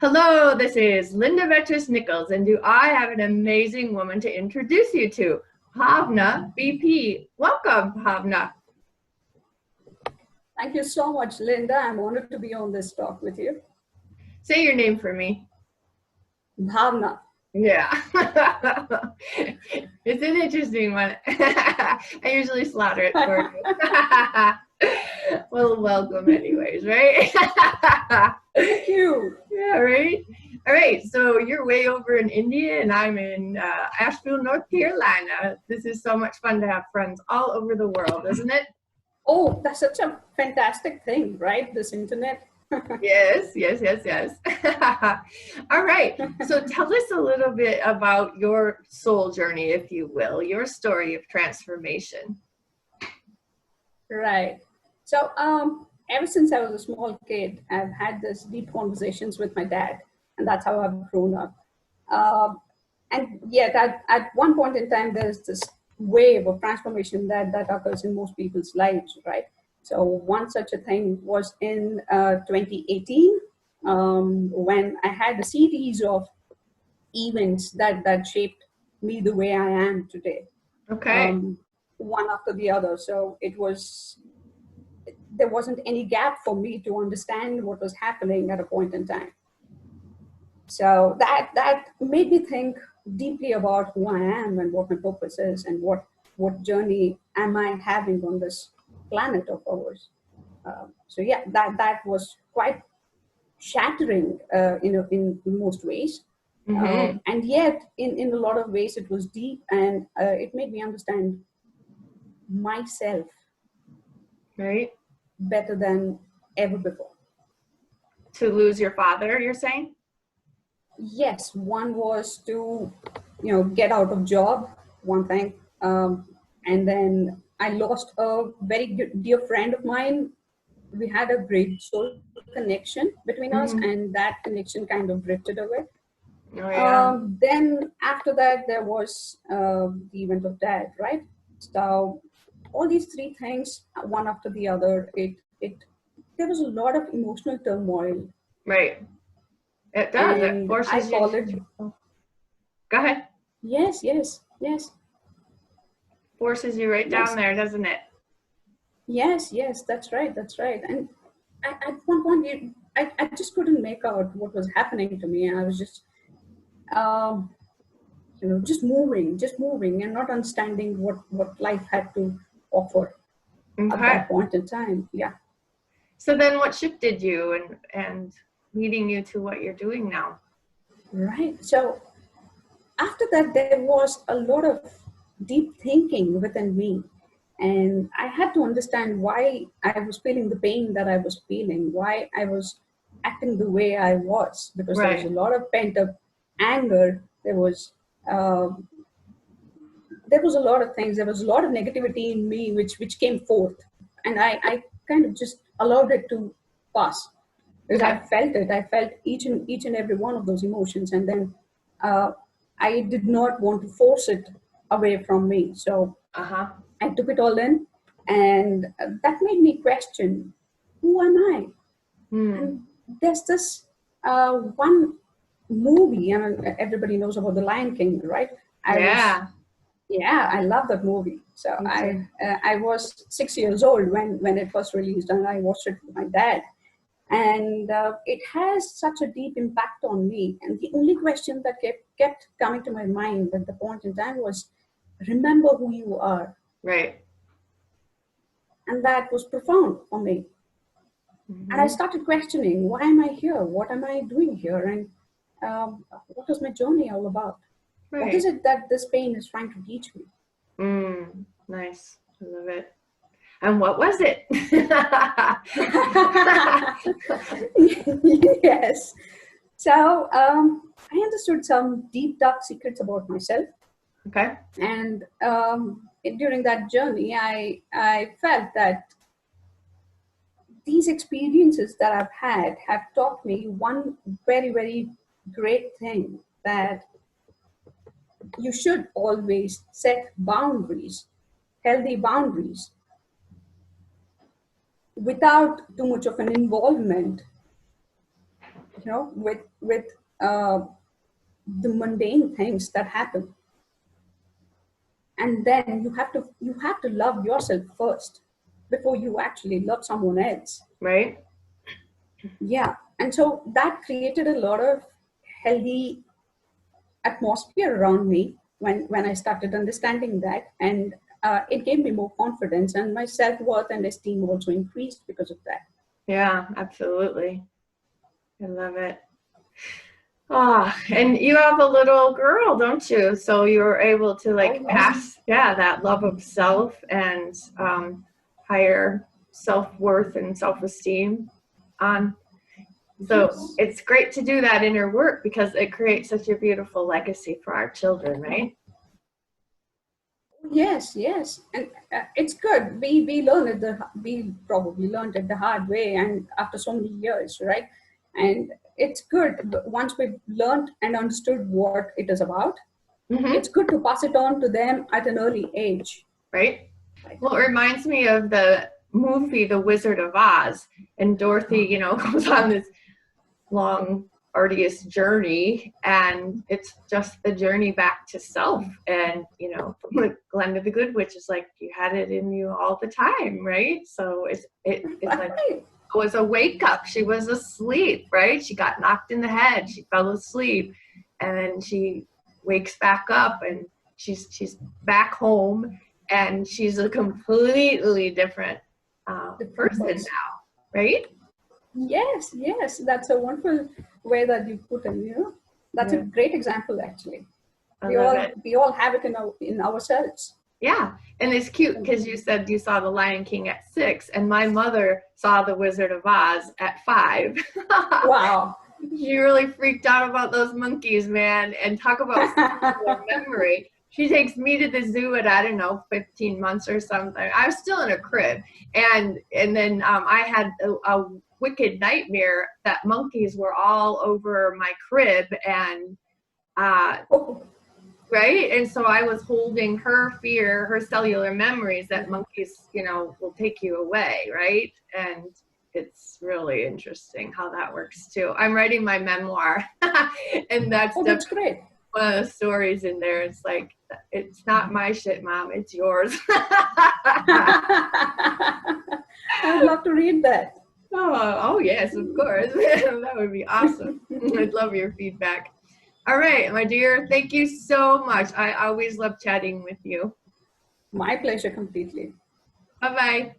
Hello, this is Linda Vettrus-Nichols, and do I have an amazing woman to introduce you to? Bhavna BP. Welcome, Bhavna. Thank you so much, Linda. I'm honored to be on this talk with you. Say your name for me. Bhavna. Yeah. It's an interesting one. I usually slaughter it for you. Well, welcome anyways, right? Thank you. Yeah, right? All right, so you're way over in India and I'm in Asheville, North Carolina. This is so much fun to have friends all over the world, isn't it? Oh, that's such a fantastic thing, right? This internet. Yes, yes, yes, yes. All right, so tell us a little bit about your soul journey, if you will, your story of transformation. Right. So, ever since I was a small kid, I've had this deep conversations with my dad, and that's how I've grown up. Um, and yet, at one point in time, there's this wave of transformation that occurs in most people's lives, right? So, one such a thing was in 2018, when I had a series of events that shaped me the way I am today, Okay. um, one after the other. So, there wasn't any gap for me to understand what was happening at a point in time. So that made me think deeply about who I am and what my purpose is and what journey am I having on this planet of ours. So yeah, that was quite shattering, in most ways. Mm-hmm. And yet, in a lot of ways, it was deep, and it made me understand myself Right. better than ever before. To lose your father, you're saying? Yes, one was to, get out of job, one thing. And then I lost a very dear friend of mine. We had a great soul connection between us, Mm-hmm. and that connection kind of drifted away. Oh, yeah. Then after that, there was the event of death, right? So all these three things, one after the other, there was a lot of emotional turmoil, Right. It does. It and I forces you call it. to. Go ahead. Yes, yes, yes, Forces you right down yes, there, doesn't it? yes, yes. That's right. That's right. And at one point, I just couldn't make out what was happening to me. I was just, um, just moving, and not understanding what life had to offer at Okay. that point in time. Yeah. So then what shifted you and leading you to what you're doing now? Right. So after that, there was a lot of deep thinking within me. And I had to understand why I was feeling the pain that I was feeling, why I was acting the way I was, because there was a Right. lot of pent up anger. Uh, there was a lot of things. There was a lot of negativity in me, which came forth, and I kind of just allowed it to pass because I Okay. felt it. I felt each and every one of those emotions, and then uh, I did not want to force it away from me. So Uh-huh. I took it all in, and that made me question, who am I? Hmm. And there's this one movie. I mean, everybody knows about the Lion King, right? I was Yeah. Yeah, I love that movie. So Me too. I was 6 years old when it was released, and I watched it with my dad. And it has such a deep impact on me. And the only question that kept coming to my mind at the point in time was, remember who you are. Right. And that was profound for me. And I Mm-hmm. started questioning, why am I here? What am I doing here? And what is my journey all about? What is Right. it that this pain is trying to teach me? Nice. I love it. And what was it? Yes. So I understood some deep, dark secrets about myself. Okay. And during that journey, I felt that these experiences that I've had have taught me one very, very great thing, that you should always set boundaries, healthy boundaries, without too much of an involvement, with uh, the mundane things that happen. And then you have to love yourself first before you actually love someone else. Right. Yeah. And so that created a lot of healthy atmosphere around me when I started understanding that. And it gave me more confidence, and my self-worth and esteem also increased because of that. Yeah, absolutely. I love it. Ah, and you have a little girl, don't you? So you were able to like pass, yeah, that love of self and higher self-worth and self-esteem on. So Yes. it's great to do that in your work because it creates such a beautiful legacy for our children, right? Yes, yes, and it's good. We probably learned it the hard way, and after so many years, right? And it's good. But once we've learned and understood what it is about, Mm-hmm. it's good to pass it on to them at an early age. Right? Right. Well, it reminds me of the movie The Wizard of Oz, and Dorothy, goes on this long, arduous journey, and it's just the journey back to self. And Glenda the Good Witch is like, you had it in you all the time, right? So it's like it was a wake up. She was asleep, right? She got knocked in the head, she fell asleep, and then she wakes back up, and she's back home, and she's a completely different person now, right? Yes, yes, that's a wonderful way that you put it. That's a great example, actually. I We love all it. we all have it in ourselves. Yeah, and it's cute because you said you saw The Lion King at 6, and my mother saw The Wizard of Oz at 5. Wow. She really freaked out about those monkeys, man. And talk about cellular memory. She takes me to the zoo at, I don't know, 15 months or something. I was still in a crib, and then I had a wicked nightmare that monkeys were all over my crib, and right? And so I was holding her fear, her cellular memories that monkeys, will take you away, right? And it's really interesting how that works too. I'm writing my memoir, and that's Great. one of the stories in there. It's like, it's not my shit, Mom, it's yours. I'd love to read that. Oh yes, of course. That would be awesome. I'd love your feedback. All right, my dear, thank you so much. I always love chatting with you. My pleasure completely. Bye-bye.